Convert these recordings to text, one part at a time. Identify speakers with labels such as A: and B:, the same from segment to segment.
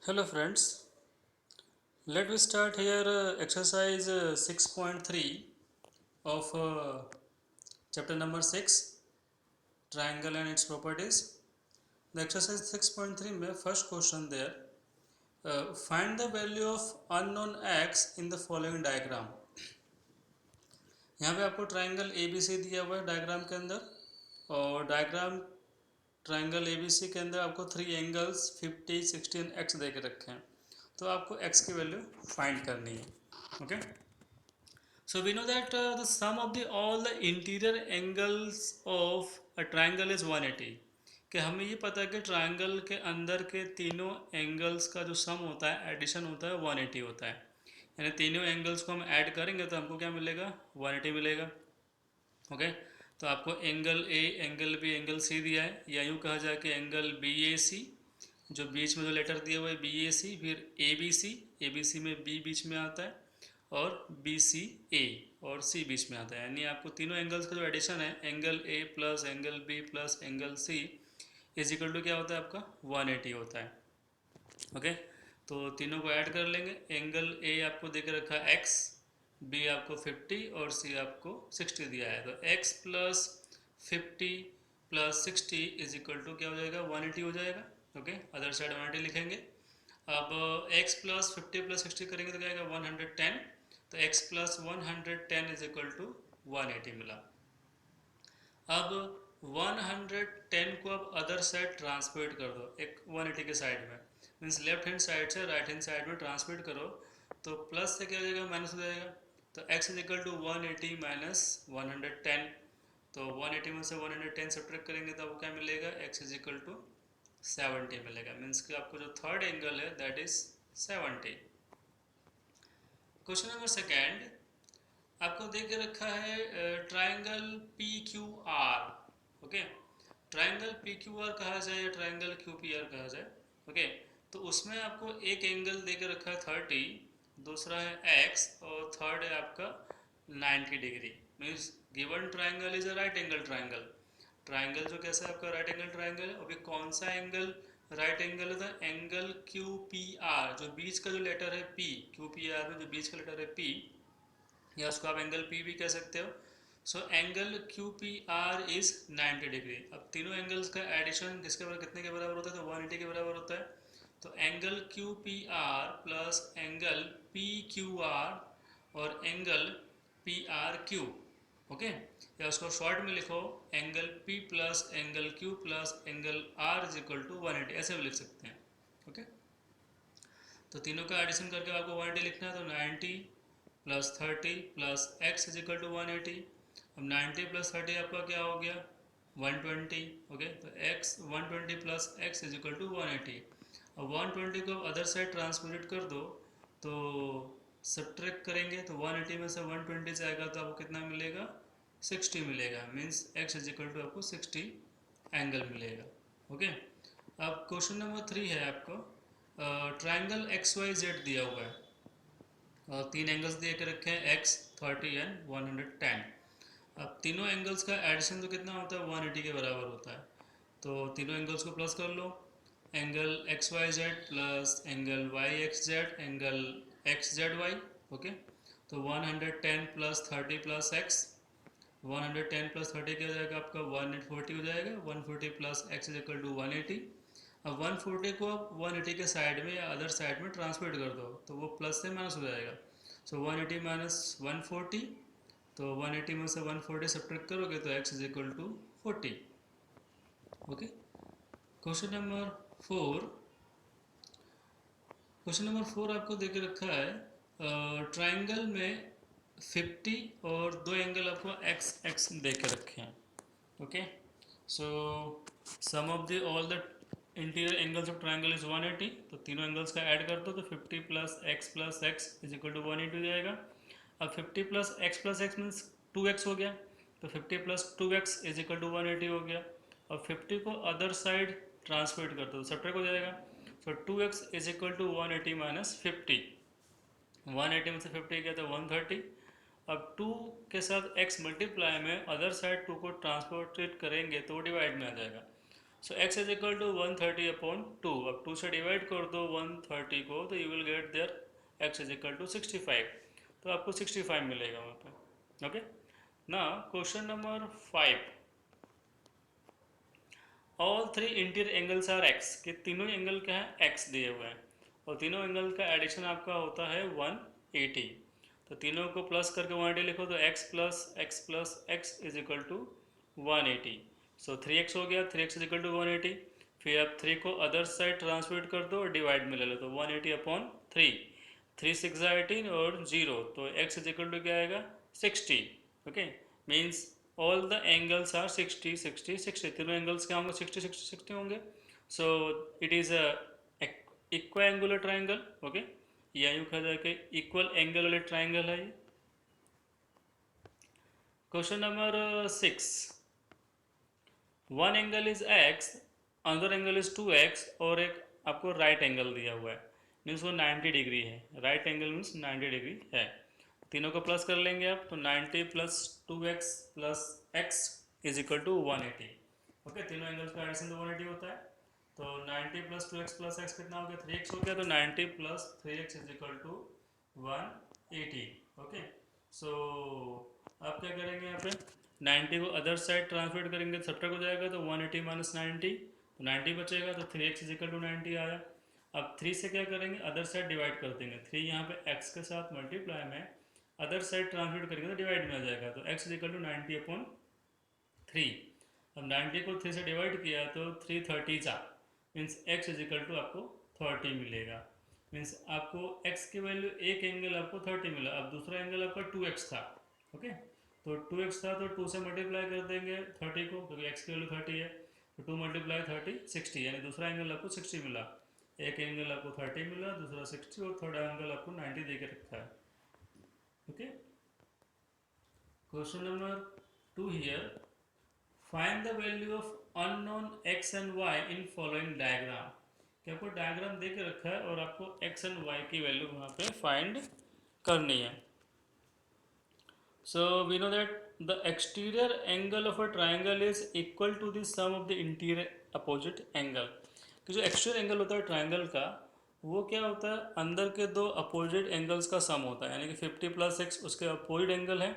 A: Hello friends, let me start here exercise 6.3 of chapter number 6 triangle and its properties. The exercise 6.3 में first question there, find the value of unknown x in the following diagram. यहाँ पे आपको triangle A B सी दिया हुआ है diagram के अंदर और diagram triangle A B C के अंदर आपको थ्री एंगल्स 50, 60 एंड एक्स दे के रखे हैं, तो आपको एक्स की वैल्यू फाइंड करनी है. Okay. So we know that the sum of the all the interior angles of a triangle is 180. कि हमें ये पता है कि ट्राइंगल के अंदर के तीनों एंगल्स का जो सम होता है, एडिशन होता है, 180 होता है. यानी तीनों एंगल्स को हम ऐड करेंगे तो हमको क्या मिलेगा, 180 मिलेगा. ओके. तो आपको angle A, angle B, angle C दिया है, या यूँ कहा जाए कि एंगल बी ए सी, जो बीच में जो लेटर दिया हुआ है बी ए सी, फिर ए बी सी, ए बी सी में बी बीच में आता है और बी सी ए और सी बीच में आता है. यानी आपको तीनों एंगल्स का जो एडिशन है, angle A plus angle B plus angle C is equal to क्या होता है आपका, 180 होता है. ओके. तो तीनों को ऐड कर लेंगे. एंगल ए आपको दे के रखा है एक्स, बी आपको 50 और सी आपको 60 दिया है. तो X plus 50 plus 60 is equal to क्या हो जाएगा, 180 हो जाएगा. ओके. अदर साइड 180 लिखेंगे. अब x प्लस 50 प्लस 60 करेंगे तो क्या आएगा, 110. तो x plus 110 is equal to 180 मिला. अब 110 को अब अदर साइड ट्रांसपोर्ट कर दो, एक 180 के साइड में, मीन्स लेफ्ट हैंड साइड से राइट हैंड साइड में ट्रांसपोर्ट करो. तो प्लस से क्या हो जाएगा, माइनस हो जाएगा. तो x is equal to 180 minus 110. तो 180 में से 110 सब्ट्रैक्ट करेंगे तो आपको क्या मिलेगा, x इज इक्वल टू 70 मिलेगा. मीन्स कि आपको जो थर्ड एंगल है that is 70. Question number second, आपको दे के रखा है triangle P Q are. Okay. Triangle P Q are कहा जाए या ट्राइंगल क्यू पी आर कहा जाए. ओके. तो उसमें आपको एक एंगल दे के रखा है 30, दूसरा है x और थर्ड है आपका 90 degree. Means given triangle is a right angle triangle. Triangle जो कैसा है आपका, राइट एंगल ट्राइंगल है. अभी कौन सा एंगल राइट एंगल है, एंगल क्यू पी आर, जो बीच का जो लेटर है पी, क्यू पी आर में जो बीच का लेटर है पी, या उसको आप एंगल पी भी कह सकते हो. So angle Q P are is 90 degree. अब तीनों एंगल्स का एडिशन किसके बराबर, कितने के बराबर होता है, तो 180 के बराबर होता है. तो angle Q P R plus angle P Q R और angle P R Q. Okay. या उसको शॉर्ट में लिखो, angle P plus angle Q plus angle R is equal to 180, ऐसे भी लिख सकते हैं. ओके. तो तीनों का एडिशन करके आपको 180 लिखना है. तो 90 plus 30 plus x is equal to 180. अब 90 प्लस 30 आपका क्या हो गया, 120. ओके. तो x 120 plus x is equal to 180. अब 120 को अदर साइड ट्रांसपोर्ट कर दो तो सब्ट्रैक्ट करेंगे तो 180 में से 120 जाएगा तो आपको कितना मिलेगा, 60 मिलेगा. Means x is equal to आपको 60 एंगल मिलेगा. ओके. अब क्वेश्चन नंबर 3 है आपको, ट्राइंगल एक्स वाई जेड दिया हुआ है और तीन एंगल्स दे के रखे हैं x, 30 एंड 110. अब तीनों एंगल्स का एडिशन तो कितना होता है, 180 के बराबर होता है. तो तीनों एंगल्स को प्लस कर लो. Angle X Y Z plus angle Y X Z angle X Z Y. Okay. तो 110 प्लस 30 प्लस एक्स, 110 प्लस 30 क्या हो जाएगा आपका, 140 हो जाएगा. 140 plus x is equal to 180. अब 140 को आप 180 के साइड में या अदर साइड में ट्रांसपोर्ट कर दो तो वो प्लस से माइनस हो जाएगा. सो 180 माइनस 140, तो 180 में से 140 सब्ट्रैक्ट करोगे तो x is equal to 40. Okay. Question number 4, question number 4 आपको दे के रखा है ट्राइंगल में 50 और दो एंगल आपको x x दे के रखे हैं. Okay. So sum of the all the interior angles of triangle is 180. तो तीनों एंगल्स का ऐड कर दो तो 50 plus x is equal to 180 हो जाएगा. अब 50 प्लस एक्स मीन्स 2x हो गया. तो 50 plus 2x is equal to 180 हो गया. अब 50 को अदर साइड ट्रांसपोर्ट कर दो तो सब्ट्रैक्ट हो जाएगा. So 2x is equal to 180 minus 50. 180 में से 50 गया तो 130. अब 2 के साथ x मल्टीप्लाई में अदर साइड 2 को ट्रांसपोर्टेट करेंगे तो डिवाइड में आ जाएगा. सो x इज इक्वल टू 130/2, अब 2 से डिवाइड कर दो 130 को तो you will get there x is equal to 65, तो आपको 65 मिलेगा वहाँ पे। ओके, ना question number 5, all three interior angles are x, कि तीनों एंगल क्या है x दिए हुए हैं और तीनों एंगल का एडिशन आपका होता है 180, तो तीनों को प्लस करके 180 लिखो तो x plus x is equal to 180, so 3x हो गया, 3x इज इक्वल टू 180, फिर आप 3 को अदर साइड ट्रांसमिट कर दो और डिवाइड में ले लो तो 180/3, 3 6 18 और 0, तो x इज इक्वल टू क्या आएगा 60। Okay, means all the angles are 60 60 60, तीनों एंगल्स क्या होंगे 60 60 60 होंगे, so it is a equal angular triangle. Okay, या यूँ कहा जाए कि इक्वल एंगल वाले ट्राइंगल है ये। Question number 6, one angle is x, another angle is 2x, और एक आपको राइट एंगल दिया हुआ है, मीन्स वो 90 डिग्री है, राइट एंगल मीन्स 90 डिग्री है, तीनों को प्लस कर लेंगे आप, तो 90 plus 2x plus x is equal to 180। Okay, तीनों एंगल्स का एडिशन तो 180 होता है, तो 90 प्लस 2x प्लस x कितना हो गया 3x हो गया, तो 90 plus 3x is equal to 180। Okay, so आप क्या करेंगे यहाँ पे 90 को अदर साइड ट्रांसफर करेंगे, सब्ट्रैक्ट हो जाएगा, तो 180 माइनस 90, तो 90 बचेगा, तो 3x इज इक्वल टू 90 आया। अब 3 से क्या करेंगे अदर साइड डिवाइड कर देंगे, 3 यहाँ पे x के साथ मल्टीप्लाई में अदर साइड ट्रांसलेट करेंगे तो डिवाइड में आ जाएगा, तो x इज इक्वल टू 90/3, अब 90 को 3 से डिवाइड किया तो 330 जा, means x is equal to आपको 30 मिलेगा, मीन्स आपको x की वैल्यू एक एंगल आपको 30 मिला, अब दूसरा एंगल आपका 2x था। ओके, तो 2x था तो 2 से मल्टीप्लाई कर देंगे 30 को, क्योंकि x की वैल्यू 30 है, तो 2 मल्टीप्लाई 30 60, यानी दूसरा एंगल आपको 60 मिला, एक एंगल आपको 30 मिला, दूसरा 60 और थर्ड एंगल आपको 90 दे के रखा है। Okay, question number 2 here, find the value of unknown x and y in following diagram, कि आपको डायग्राम दे के रखा है और आपको x एंड y की वैल्यू वहाँ पे फाइंड करनी है। So we know that the exterior angle of a triangle is equal to the sum of the interior opposite angle, कि जो एक्सटीरियर एंगल होता है ट्राइंगल का वो क्या होता है अंदर के दो अपोजिट एंगल्स का सम होता है, यानी कि 50 प्लस एक्स उसके अपोजिट एंगल है,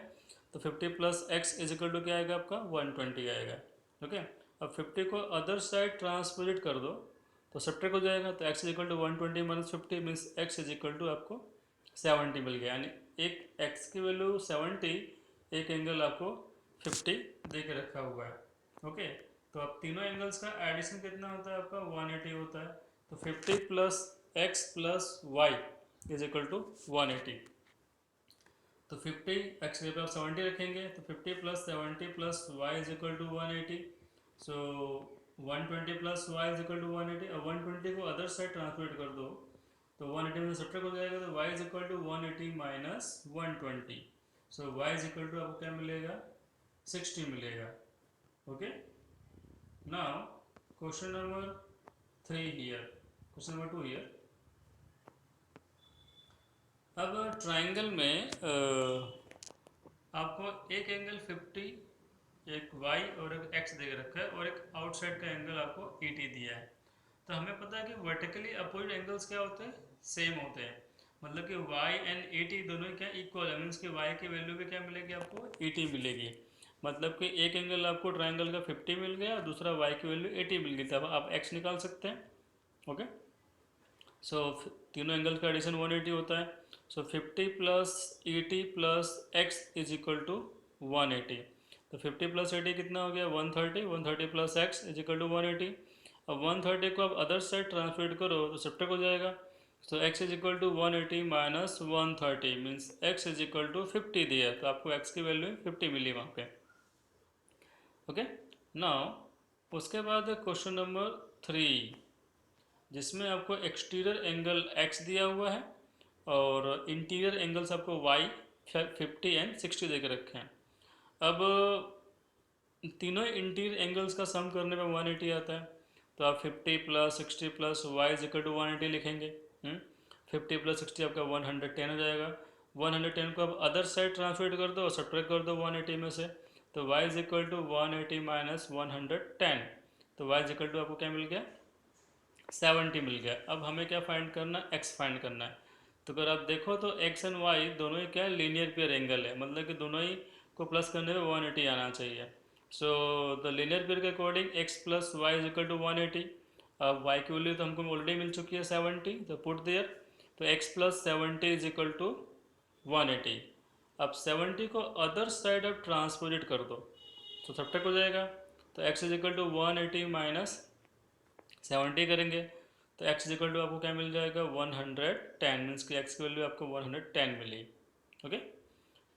A: तो 50 plus x is equal to क्या आएगा आपका 120 आएगा। ओके, अब 50 को अदर साइड ट्रांसपोजिट कर दो तो सब्ट्रैक्ट हो जाएगा, तो x is equal to 120 minus 50 means x is equal to आपको 70 मिल गया, यानी एक x की वैल्यू 70, एक एंगल आपको 50 दे के रखा हुआ है। ओके, तो अब तीनों एंगल्स का एडिशन कितना होता है आपका 180 होता है, तो 50 plus x plus y is equal to 180, तो 50 एक्स के पास 70 रखेंगे, तो 50 plus 70 plus y is equal to 180, so 120 plus y is equal to 180, अब 120 को अदर साइड ट्रांसलेट कर दो तो 180 में सब्ट्रैक्ट हो जाएगा, तो y is equal to 180 minus 120, so y is equal to आपको क्या मिलेगा 60 मिलेगा। Okay, now question number 3 here, question number 2 here, अब ट्राइंगल में आपको एक एंगल 50, एक y और एक x दे रखा है और एक आउटसाइड का एंगल आपको 80 दिया है, तो हमें पता है कि वर्टिकली अपोजिट एंगल्स क्या होते हैं सेम होते हैं, मतलब कि y एंड 80 दोनों क्या इक्वल है, मीन्स कि y की वैल्यू भी क्या मिलेगी आपको 80 मिलेगी, मतलब कि एक एंगल आपको ट्राइंगल का 50 मिल गया और दूसरा y की वैल्यू 80 मिल गई, तब आप x निकाल सकते हैं। ओके, सो तीनों एंगल का एडिशन 180 होता है, so 50 plus 80 plus x is equal to 180, तो 50 प्लस 80 कितना हो गया 130, 130 plus x is equal to 180, अब 130 को आप अदर साइड ट्रांसलेट करो तो सब्ट्रैक्ट हो जाएगा, तो x is equal to 180 minus 130 means x is equal to 50 दिया, तो आपको x की वैल्यू 50 मिली वहाँ पे। ओके, नाउ उसके बाद क्वेश्चन नंबर 3, जिसमें आपको एक्सटीरियर एंगल x दिया हुआ है और इंटीरियर एंगल्स आपको y 50 एंड 60 दे के रखे हैं। अब तीनों इंटीरियर एंगल्स का सम करने में 180 आता है, तो आप 50 plus 60 plus y is equal to 180 लिखेंगे। 50 प्लस 60 आपका 110 हो जाएगा, 110 को आप अदर साइड ट्रांसलेट कर दो और सब्ट्रैक्ट कर दो 180 में से, तो y is equal to 180 minus 110, तो y इज इक्वल टू आपको क्या मिल गया, 70 मिल गया। अब हमें क्या फाइंड करना है, x फाइंड करना है। तो अगर आप देखो तो x एंड y दोनों ही क्या है, लीनियर पेयर एंगल है, मतलब कि दोनों ही को प्लस करने में 180 आना चाहिए। सो द लीनियर पेयर के according x plus y is equal to 180। अब y की वैल्यू तो हमको ऑलरेडी मिल चुकी है 70, तो पुट देयर, तो x plus 70 is equal to 180। अब 70 को अदर साइड आप ट्रांसपोजिट कर दो तो सब तक हो जाएगा। तो x is equal to 180 minus 70 करेंगे तो x इज इक्वल टू आपको क्या मिल जाएगा, 110, मीन्स कि x की वैल्यू आपको 110 मिली। ओके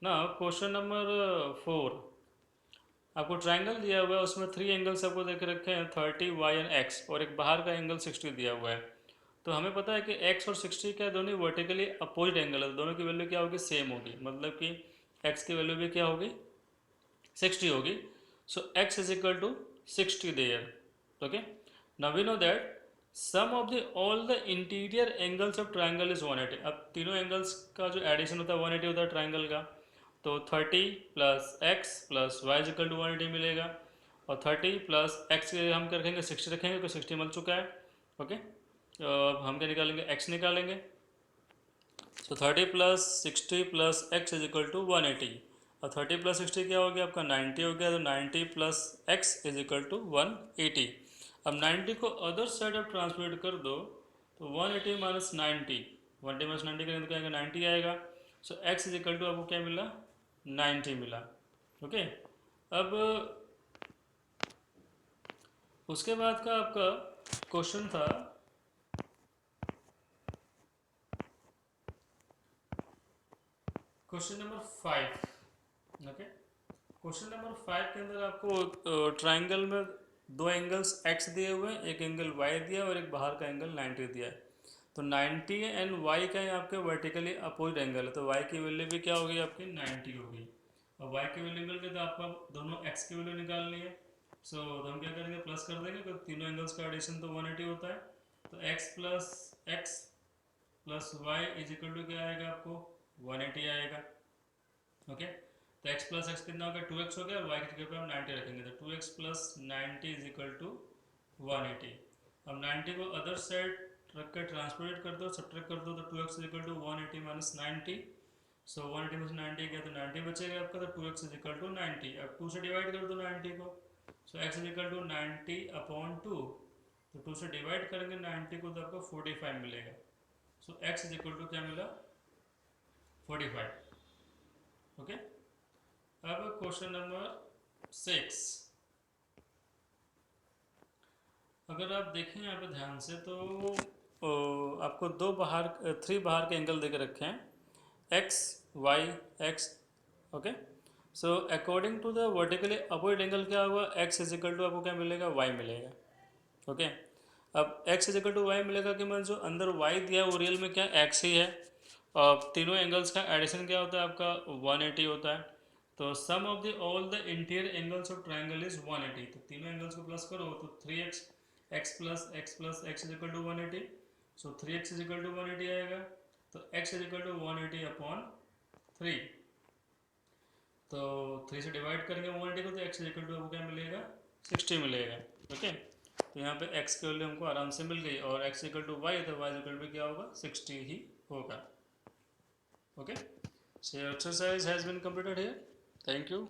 A: ना, क्वेश्चन नंबर 4, आपको ट्राइंगल दिया हुआ है, उसमें 3 एंगल्स आपको देख रखे हैं, 30, y एंड x, और एक बाहर का एंगल 60 दिया हुआ है। तो हमें पता है कि x और 60 क्या दोनों वर्टिकली अपोजिट एंगल है, दोनों की वैल्यू क्या होगी, सेम होगी, मतलब कि x की वैल्यू भी क्या होगी, 60 होगी। So x is equal to 60 there. Okay, now we know that sum of the all the interior angles of triangle is 180। अब तीनों एंगल्स का जो एडिशन होता है 180 होता है ट्राइंगल का, तो 30 plus x plus y is equal to 180 मिलेगा, और 30 प्लस एक्स हम क्या रखेंगे, 60 रखेंगे, क्योंकि 60 मिल चुका है। ओके, अब हम क्या निकालेंगे, एक्स निकालेंगे। तो 30 plus 60 plus x is equal to 180, और 30 प्लस 60 क्या हो गया आपका, 90 हो गया, तो 90 plus x is equal to 180। अब 90 को अदर साइड आप ट्रांसलेट कर दो तो 180 माइनस 90, 180 माइनस 90 करेंगे तो क्या आएगा, 90 आएगा। सो एक्स इज इक्वल टू आपको क्या मिला, 90 मिला। ओके, अब उसके बाद का आपका क्वेश्चन था question number 5। Okay, question number 5 के अंदर आपको ट्राइंगल में दो एंगल्स x दिए हुए हैं, एक एंगल y दिया और एक बाहर का एंगल 90 दिया है। तो 90 एंड y का ही आपके वर्टिकली अपोजिट एंगल है, तो y की वैल्यू भी क्या होगी आपकी, 90 होगी। और y की वैल्यू मिल गई तो आपको दोनों x की वैल्यू निकालनी है। सो तो हम क्या करेंगे, प्लस कर देंगे, तो तीनों एंगल्स का एडिशन तो 180 होता है। तो x plus x plus y is equal to क्या आएगा आपको, 180 आएगा। ओके, तो x प्लस एक्स कितना हो गया, 2x हो गया, और y की जगह पे हम 90 रखेंगे, तो 2x plus 90 is equal to 180। अब 90 को अदर साइड रख कर ट्रांसपोर्ट कर दो, सब्ट्रैक्ट कर दो, तो 2x is equal to 180 minus 90। So 180 minus 90 गया तो 90 बचेगा आपका, तो 2x इज इक्वल टू 90। अब 2 से डिवाइड कर दो 90 को, so x is equal to 90 upon 2, तो 2 से डिवाइड करेंगे 90 को तो आपको 45 मिलेगा। सो x इज इक्वल टू क्या मिला, 45। ओके, अब क्वेश्चन नंबर 6, अगर आप देखें यहाँ पे ध्यान से तो आपको थ्री बाहर के एंगल देके रखे हैं, x y x। Okay, so according to the vertically upward angle क्या हुआ, x इज इक्वल टू आपको क्या मिलेगा, y मिलेगा। ओके, अब x is equal to y मिलेगा कि मतलब जो अंदर y दिया है वो रियल में क्या x ही है, और तीनों एंगल्स का एडिशन क्या होता है आपका, 180 होता है। तो sum of the all the interior angles of triangle is 180, तो तीनों एंगल्स को प्लस करो तो 3x, x plus x is equal to 180, so 3x is equal to 180 आएगा। तो x is equal to 180 upon 3, तो 3 से डिवाइड करेंगे 180 को, तो x इज इक्वल टू आपको क्या मिलेगा, 60 मिलेगा। ओके, तो यहाँ पे x की वैल्यू हमको आराम से मिल गई, और x इक्वल टू वाई, तो y इक्वल टू क्या होगा, 60 ही होगा। Okay, so your exercise has been completed here. Thank you.